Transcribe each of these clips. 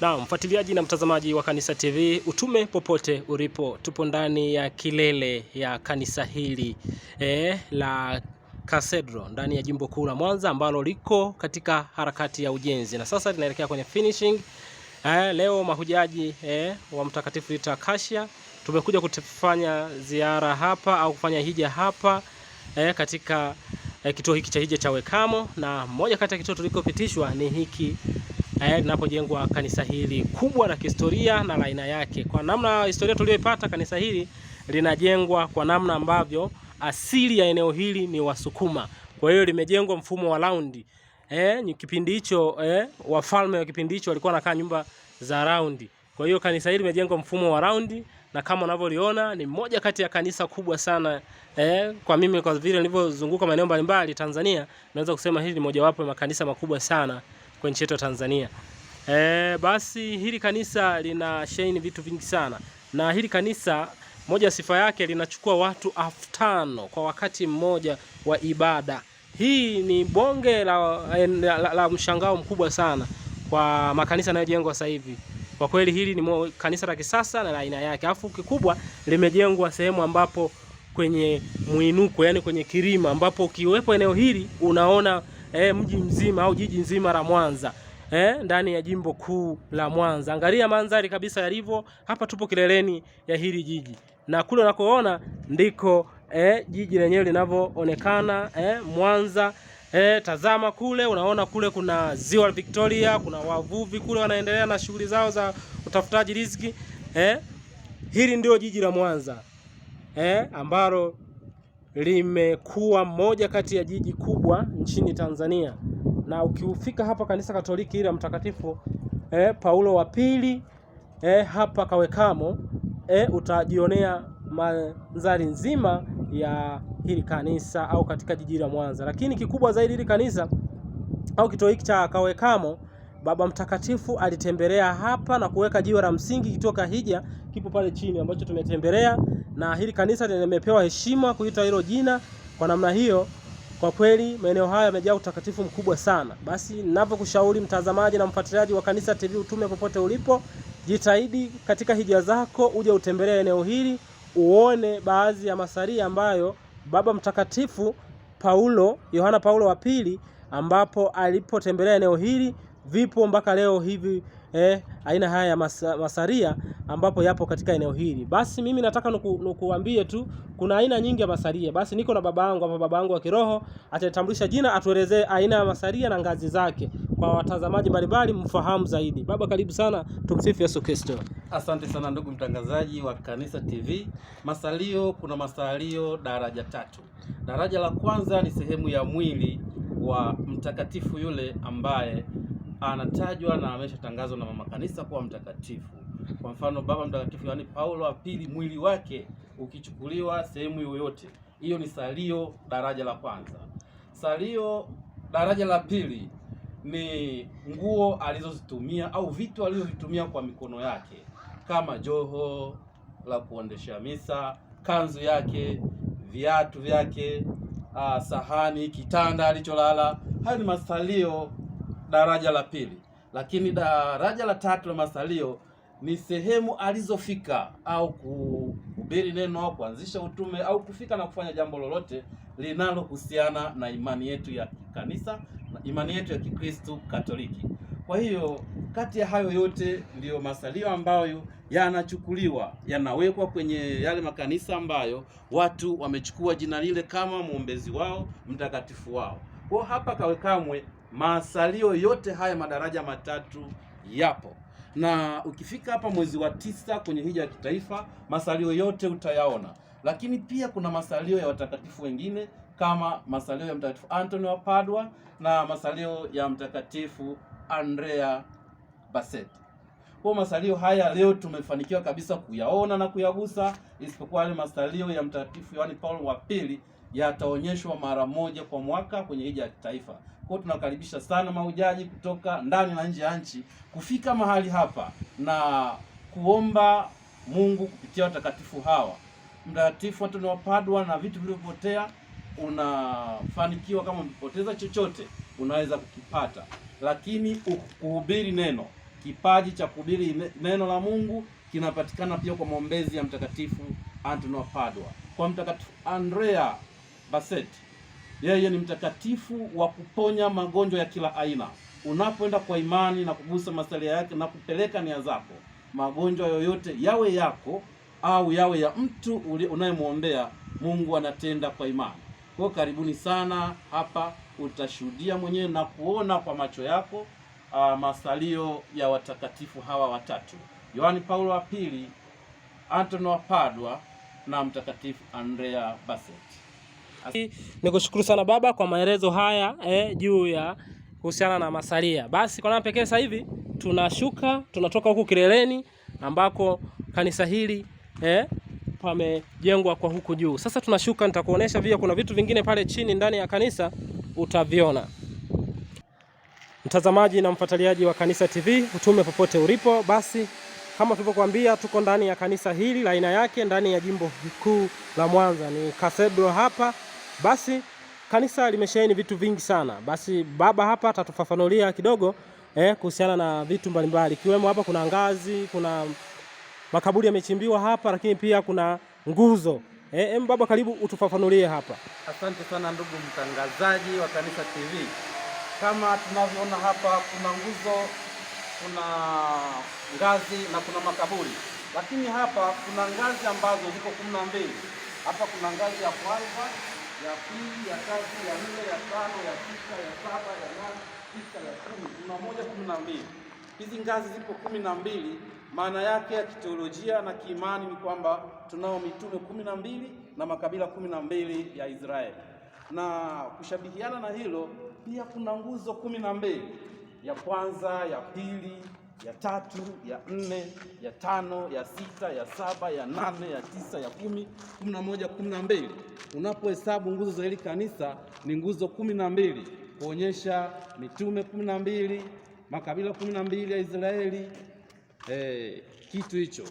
Na mfuatiliaji na mtazamaji wa Kanisa TV, utume popote ulipo, tupo ndani ya kilele ya kanisa hili la Cathedral ndani ya jimbo kuu la Mwanza ambalo liko katika harakati ya ujenzi na sasa linaelekea kwenye finishing. Leo mahujaji wa Mtakatifu Rita Acacia tumekuja kufanya ziara hapa au kufanya hija hapa katika kituo hiki cha hija cha Wekamo, na moja kati ya kituo tulikopitishwa ni hiki linapojengwa kanisa hili kubwa la kihistoria na la aina yake. Kwa namna historia tuliyopata, kanisa hili linajengwa kwa namna ambavyo asili ya eneo hili ni Wasukuma. Kwa hiyo limejengwa mfumo wa raundi. Kipindi hicho wafalme wa kipindi hicho walikuwa wanakaa nyumba za raundi. Kwa hiyo kanisa hili limejengwa mfumo wa raundi, na kama unavyoliona ni moja kati ya kanisa kubwa sana kwa mimi, kwa vile nilivyozunguka maeneo mbalimbali Tanzania, naweza kusema hili ni mojawapo ya makanisa makubwa sana kwa nchi yetu ya Tanzania. Basi hili kanisa lina sheheni vitu vingi sana, na hili kanisa moja sifa yake linachukua watu 5000 kwa wakati mmoja wa ibada. Hii ni bonge la mshangao mkubwa sana kwa makanisa yanayojengwa sasa hivi. Kwa kweli hili ni kanisa la kisasa na la aina yake. Alafu kikubwa limejengwa sehemu ambapo kwenye muinuko, yani kwenye kilima, ambapo ukiwepo eneo hili unaona mji mzima au jiji nzima la Mwanza ndani ya jimbo kuu la Mwanza. Angalia mandhari kabisa yalivyo. Hapa tupo kileleni ya hili jiji, na kule unakoona ndiko jiji lenyewe linavyoonekana Mwanza. Tazama kule, unaona kule kuna ziwa Victoria, kuna wavuvi kule wanaendelea na shughuli zao za utafutaji riziki. Hili ndio jiji la Mwanza ambalo limekuwa moja kati ya jiji kubwa nchini Tanzania. Na ukiufika hapa kanisa Katoliki ile Mtakatifu Paulo wa pili hapa Kawekamo, utajionea mandhari nzima ya hili kanisa au katika jiji la Mwanza. Lakini kikubwa zaidi, hili kanisa au kituo hiki cha Kawekamo, Baba Mtakatifu alitembelea hapa na kuweka jiwe la msingi. Kitoka hija kipo pale chini ambacho tumetembelea, na hili kanisa limepewa heshima kuita hilo jina. Kwa namna hiyo, kwa kweli maeneo haya yamejaa utakatifu mkubwa sana. Basi ninavyokushauri mtazamaji na mfuatiliaji wa Kanisa TV utume popote ulipo, jitahidi katika hija zako uje utembelee eneo hili, uone baadhi ya masalia ambayo Baba Mtakatifu Yohana Paulo wa pili ambapo alipotembelea eneo hili vipo mpaka leo hivi aina haya ya masalia ambapo yapo katika eneo hili. Basi mimi nataka nukuambie tu kuna aina nyingi ya masalia. Basi niko na babangu hapa, babangu wa kiroho atatambulisha jina, atuelezee aina ya masalia na ngazi zake kwa watazamaji mbalimbali mfahamu zaidi. Baba, karibu sana. Tumsifu Yesu Kristo. Asante sana ndugu mtangazaji wa Kanisa TV. Masalio, kuna masalio daraja 3. Daraja la kwanza ni sehemu ya mwili wa mtakatifu yule ambaye anatajwa na ameshatangazwa na mama kanisa kuwa mtakatifu. Kwa mfano Baba Mtakatifu Yohana Paulo wa pili, mwili wake ukichukuliwa sehemu yoyote, hiyo ni salio daraja la kwanza. Salio daraja la pili ni nguo alizozitumia au vitu alivyovitumia kwa mikono yake, kama joho la kuondesha misa, kanzu yake, viatu vyake, sahani, kitanda alicholala. Hayo ni masalio daraja la pili. Lakini daraja la 3 la masalio ni sehemu alizofika au kuhubiri neno au kuanzisha utume au kufika na kufanya jambo lolote linalohusiana na imani yetu ya kanisa na imani yetu ya Kikristo Katoliki. Kwa hiyo kati ya hayo yote ndiyo masalio ambayo yanachukuliwa, yanawekwa kwenye yale makanisa ambayo watu wamechukua jina lile kama mwombezi wao, mtakatifu wao. Kwa hapa Kawekamwe masalio yote haya madaraja 3 yapo, na ukifika hapa mwezi wa 9 kwenye hija ya kitaifa masalio yote utayaona. Lakini pia kuna masalio ya watakatifu wengine kama masalio ya Mtakatifu Antoni wa Padua na masalio ya Mtakatifu Andrea Bassetti. Kwa masalio haya leo tumefanikiwa kabisa kuyaona na kuyagusa, isipokuwa yale masalio ya Mtakatifu Yohana Paulo wa pili yataonyeshwa mara moja kwa mwaka kwenye hija ya kitaifa. Kwa tunakaribisha sana mahujaji kutoka ndani na nje ya nchi kufika mahali hapa na kuomba Mungu kupitia watakatifu hawa. Mtakatifu Antoni wa Padua na vitu vilivyopotea, unafanikiwa kama umepoteza chochote unaweza kukipata. Lakini kuhubiri neno Kipaji cha kuhubiri neno la Mungu kinapatikana pia kwa maombezi ya Mtakatifu Antony wa Padua. Kwa Mtakatifu Andrea Basset, yeye ni mtakatifu wa kuponya magonjwa ya kila aina. Unapoenda kwa imani na kugusa masalia yake na kupeleka nia zako, magonjwa yoyote yawe yako au yawe ya mtu unayemwombea, Mungu anatenda kwa imani. Kwa karibuni sana hapa, utashuhudia mwenyewe na kuona kwa macho yako masalio ya watakatifu hawa watatu: Yohane Paulo wa pili, Antony wa Padua na Mtakatifu Andrea Basset. Nikushukuru sana baba kwa maelezo haya juu ya kuhusiana na masalia. Basi kwa namna pekee sasa hivi tunatoka huku kileleni ambako kanisa hili pamejengwa kwa huku juu. Sasa tunashuka, nitakuonesha pia kuna vitu vingine pale chini ndani ya kanisa utaviona. Mtazamaji na mfuatiliaji wa Kanisa TV, utume popote ulipo, basi kama tulivyokuambia, tuko ndani ya kanisa hili la aina yake ndani ya jimbo kuu la Mwanza, ni Cathedral hapa. Basi kanisa limesheheni vitu vingi sana. Basi baba hapa atatufafanulia kidogo kuhusiana na vitu mbalimbali, ikiwemo hapa kuna ngazi, kuna makaburi yamechimbiwa hapa, lakini pia kuna nguzo. Baba, karibu utufafanulie hapa. Asante sana ndugu mtangazaji wa Kanisa TV. Kama tunavyoona hapa, kuna nguzo, kuna ngazi na kuna makaburi, lakini hapa kuna ngazi ambazo ziko 12. Hapa kuna ngazi ya kwanza, ya pili, ya tatu, ya nne, ya tano, ya sita, ya saba, ya nane, tisa, ya 10. Kuna moja 12. Hizi ngazi zipo 12. Maana yake ya kiteolojia na kiimani ni kwamba tunao mitume 12 na makabila 12 ya Israeli. Na kushabihiana na hilo, pia kuna nguzo 12: ya kwanza, ya pili, ya tatu, ya nne, ya tano, ya sita, ya saba, ya nane, ya tisa, ya 10, 11, 12. Unapohesabu nguzo za hili kanisa ni nguzo 12, kuonyesha mitume 12, makabila 12 ya Israeli. Kitu hicho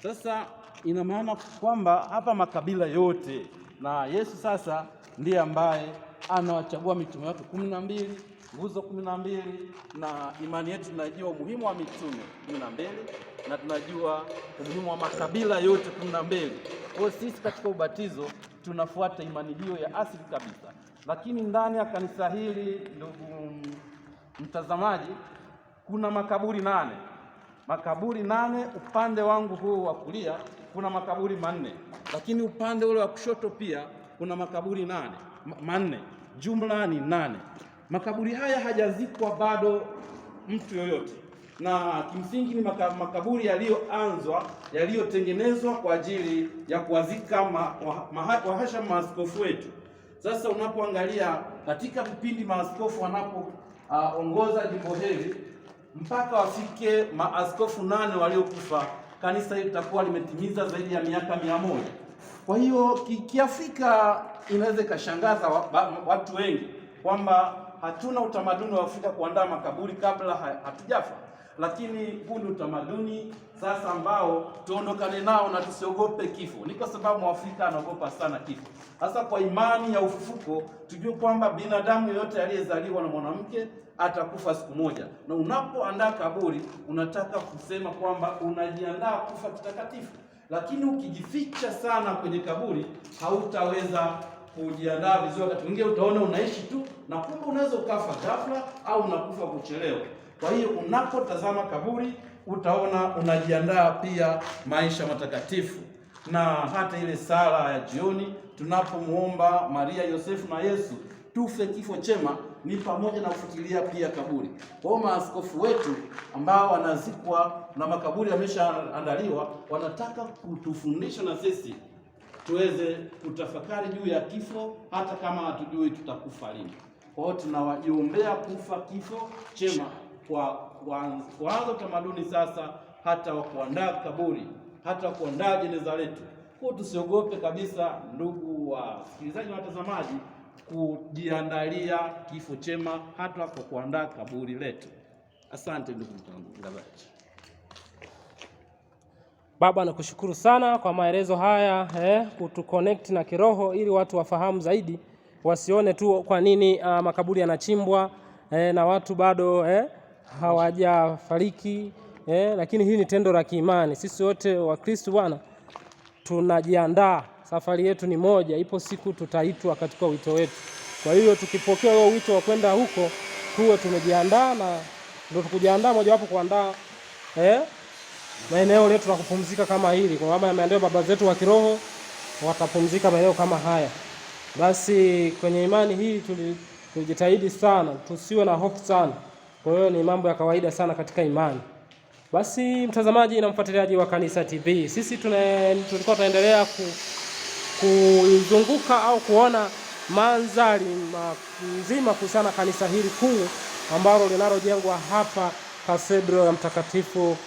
sasa ina maana kwamba hapa makabila yote, na Yesu sasa ndiye ambaye anawachagua mitume wake 12, nguzo 12, na imani yetu tunajua umuhimu wa mitume 12 na tunajua umuhimu wa makabila yote 12. Kwa sisi katika ubatizo tunafuata imani hiyo ya asili kabisa. Lakini ndani ya kanisa hili, ndugu mtazamaji, kuna makaburi 8. Makaburi 8. Upande wangu huu wa kulia kuna makaburi 4, lakini upande ule wa kushoto pia kuna makaburi 4. Jumla ni 8. Makaburi haya hajazikwa bado mtu yoyote, na kimsingi ni makaburi yaliyotengenezwa kwa ajili ya kuwazika wahasha maaskofu wetu. Sasa unapoangalia katika vipindi maaskofu wanapoongoza jimbo hili mpaka wafike maaskofu 8 waliokufa, kanisa hili litakuwa limetimiza zaidi ya miaka 100. Kwa hiyo kiafrika inaweza ikashangaza watu wengi kwamba hatuna utamaduni wa Afrika kuandaa makaburi kabla hatujafa, lakini huu ni utamaduni sasa ambao tuondokane nao na tusiogope kifo. Ni kwa sababu Mwafrika anaogopa sana kifo. Sasa kwa imani ya ufufuko tujue kwamba binadamu yoyote aliyezaliwa na mwanamke atakufa siku moja, na unapoandaa kaburi unataka kusema kwamba unajiandaa kufa kitakatifu. Lakini ukijificha sana kwenye kaburi hautaweza kujiandaa vizuri. Wakati mwingine utaona unaishi tu na kumbe unaweza ukafa ghafla au unakufa kuchelewa. Kwa hiyo unapotazama kaburi utaona unajiandaa pia maisha matakatifu. Na hata ile sala ya jioni tunapomuomba Maria, Yosefu na Yesu tufe kifo chema ni pamoja na kufikiria pia kaburi. Kwa hiyo maaskofu wetu ambao wanazikwa na makaburi yameshaandaliwa wanataka kutufundisha na sisi tuweze kutafakari juu ya kifo hata kama hatujui tutakufa lini. Kwa hiyo tunawajiombea kufa kifo chema kwa kuanza utamaduni sasa hata wa kuandaa kaburi, hata kuandaa jeneza letu. Kwa tusiogope kabisa, ndugu wasikilizaji na watazamaji, kujiandalia kifo chema hata kwa kuandaa kaburi letu. Asante ndugu mtangazaji. Baba, nakushukuru sana kwa maelezo haya kutuconnect na kiroho ili watu wafahamu zaidi, wasione tu kwa nini makaburi yanachimbwa na watu bado hawajafariki, lakini hii ni tendo la kiimani. Sisi wote wa Kristo bwana tunajiandaa. Safari yetu ni moja, ipo siku tutaitwa katika wito wetu. Kwa hiyo tukipokea huo wito wa kwenda huko, tuwe tumejiandaa, na ndio tukujiandaa mojawapo kuandaa maeneo letu la kupumzika kama hili, kwa sababu maeneo baba zetu wa kiroho watapumzika maeneo kama haya. Basi kwenye imani hii tulijitahidi sana, tusiwe na hofu sana. Kwa hiyo ni mambo ya kawaida sana katika imani. Basi mtazamaji na mfuatiliaji wa Kanisa TV, sisi tulikuwa tunaendelea kuzunguka au kuona mandhari nzima kuhusiana na kanisa hili kuu ambalo linalojengwa hapa Cathedral ya Mtakatifu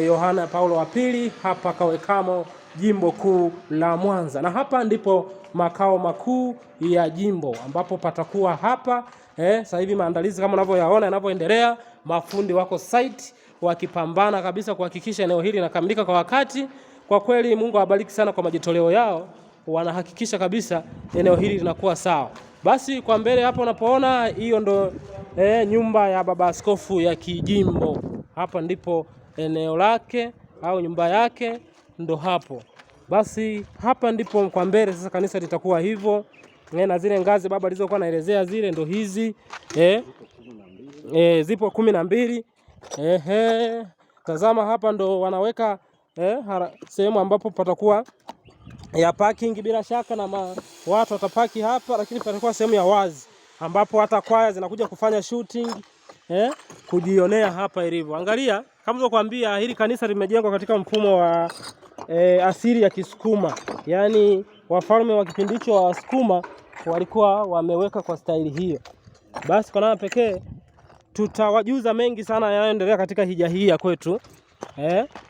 Yohana Paulo wa Pili hapa Kawekamo, jimbo kuu la Mwanza. Na hapa ndipo makao makuu ya jimbo ambapo patakuwa hapa. Sasa hivi maandalizi kama unavyoyaona yanavyoendelea, mafundi wako site wakipambana kabisa kuhakikisha eneo hili linakamilika kwa wakati. Kwa kweli Mungu awabariki sana kwa majitoleo yao, wanahakikisha kabisa eneo hili linakuwa sawa. Basi kwa mbele hapo unapoona hiyo ndo nyumba ya baba askofu ya kijimbo. Hapa ndipo eneo lake au nyumba yake ndo hapo. Basi hapa ndipo kwa mbele sasa kanisa litakuwa hivyo. Na zile ngazi baba alizokuwa anaelezea zile ndo hizi. Zipo 12. Tazama hapa ndo wanaweka sehemu ambapo patakuwa ya parking bila shaka, na watu watapaki hapa, lakini patakuwa sehemu ya wazi ambapo hata kwaya zinakuja kufanya shooting, kujionea hapa ilivyo. Angalia kama nilivyokuambia, hili kanisa limejengwa katika mfumo wa asili ya Kisukuma. Yaani wafalme wa kipindi hicho wa Wasukuma walikuwa wameweka kwa staili hiyo. Basi kwa namna pekee tutawajuza mengi sana yanayoendelea katika hija hii ya kwetu,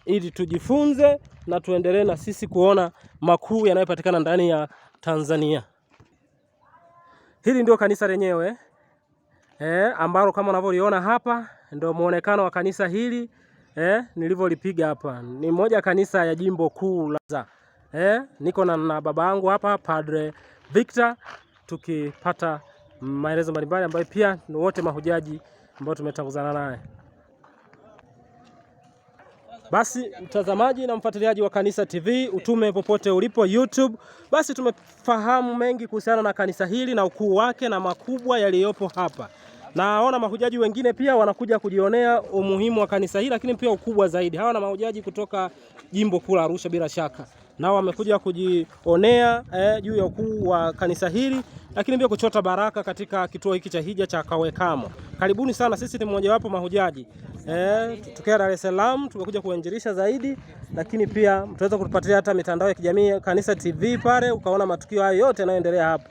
ili tujifunze na tuendelee na sisi kuona makuu yanayopatikana ndani ya Tanzania. Hili ndio kanisa lenyewe ambalo kama unavyoiona hapa ndio muonekano wa kanisa hili nilivyolipiga hapa. Ni moja kanisa ya jimbo kuu la niko na baba yangu hapa Padre Victor, tukipata maelezo mbalimbali ambayo pia ni wote mahujaji ambao tumetanguzana naye. Basi mtazamaji na mfuatiliaji wa Kanisa TV, utume popote ulipo YouTube, basi tumefahamu mengi kuhusiana na kanisa hili na ukuu wake na makubwa yaliyopo hapa. Naona mahujaji wengine pia wanakuja kujionea umuhimu wa kanisa hili, lakini pia ukubwa zaidi. Hawa na mahujaji kutoka jimbo kuu la Arusha bila shaka. Nao wamekuja kujionea juu ya ukuu wa kanisa hili, lakini pia kuchota baraka katika kituo hiki cha hija cha Kawekamo. Karibuni sana, sisi ni mmoja wapo mahujaji. Tutokea Dar es Salaam, tumekuja kuinjilisha zaidi, lakini pia mtaweza kutupatia hata mitandao ya kijamii Kanisa TV pale ukaona matukio hayo yote yanayoendelea hapa.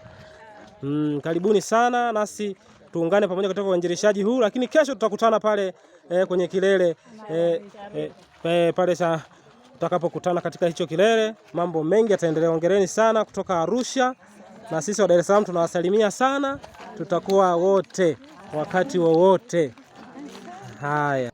Karibuni sana, nasi tuungane pamoja katika uinjilishaji huu, lakini kesho tutakutana pale kwenye kilele pale tutakapokutana katika hicho kilele. Mambo mengi yataendelea. Hongereni sana kutoka Arusha, na sisi wa Dar es Salaam tunawasalimia sana. Tutakuwa wote wakati wowote. Haya.